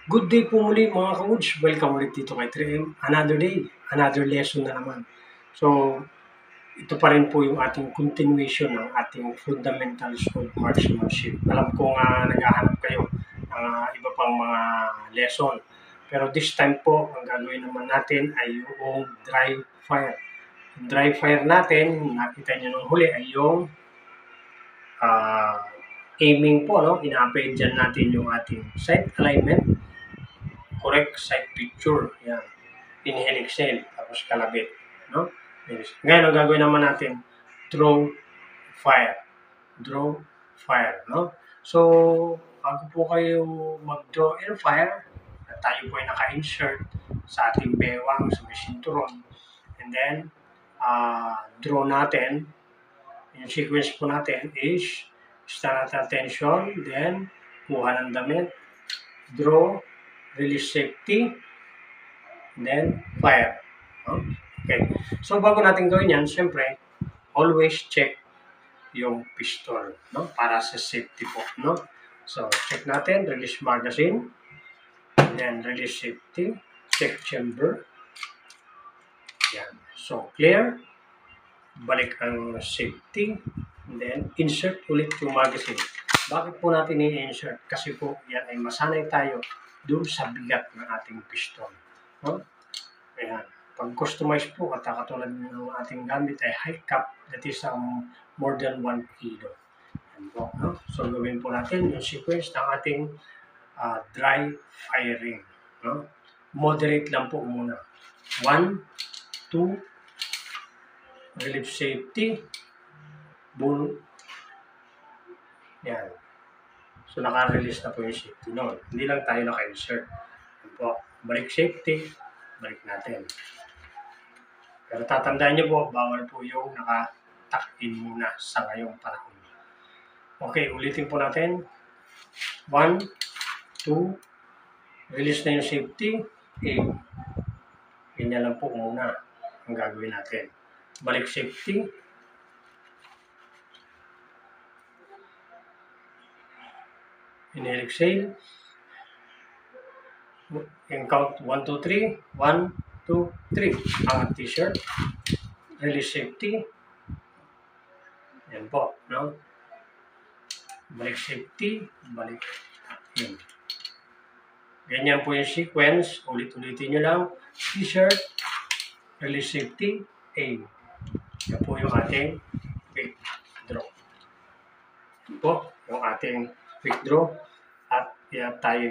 Good day po muli mga ka-Woods. Welcome ulit dito kay 3M. Another day, another lesson na naman. So, ito pa rin po yung ating continuation ng ating fundamentals of marksmanship. Alam ko nga naghahanap kayo ng iba pang mga lesson. Pero this time po, ang gagawin naman natin ay yung dry fire. Yung dry fire natin, nakita nyo nung huli ay yung aiming po, no? Ina-append dyan natin yung ating sight alignment, correct sight picture, yan. Inhale, exhale, tapos kalabit, no? Ngayon, ang gagawin naman natin, draw fire. Draw fire, no? So, bago po kayo mag-draw and fire, tayo po ay naka-insert sa ating bewang, sa sinturon. And then, draw natin, yung sequence po natin is, start at attention, then, kuha ng damit, draw, release safety, then fire. Okay. So bago natin gawin yan, siyempre, always check yung pistol, no? Para sa safety po, no? So check natin, release magazine, then release safety, check chamber. Yan. So clear, balik ang safety, then insert ulit yung magazine. Bakit po natin i-insert? Kasi po yan ay masanay tayo doon sa bigat ng ating pistol. No? Ayan. Pag customize po at katulad ng ating gamit ay high cap, that is more than 1 kilo. Ayan po, no? So gawin po natin yung sequence ng ating dry firing. No? Moderate lang po muna. 1, 2, relieve safety, bull. Yan. So naka-release na po yung safety noon. Hindi lang tayo naka-insert. Yan po. Balik safety, balik natin. Pero tatandaan nyo po, bawal po yung naka-tuck-in muna sa ngayong panahon. Okay, ulitin po natin. 1, 2, release na yung safety, aim. Ganyan lang po muna ang gagawin natin. Balik safety. Inhale, exhale. And count 1, 2, 3. 1, 2, 3. Ang t-shirt. Release safety. Yan po, no? Balik safety. Balik. Yan. Ganyan po yung sequence. Ulit-ulitin nyo lang. T-shirt. Release safety. Aim. Yan po yung ating quick draw. Yan po yung ating quick draw. At tayo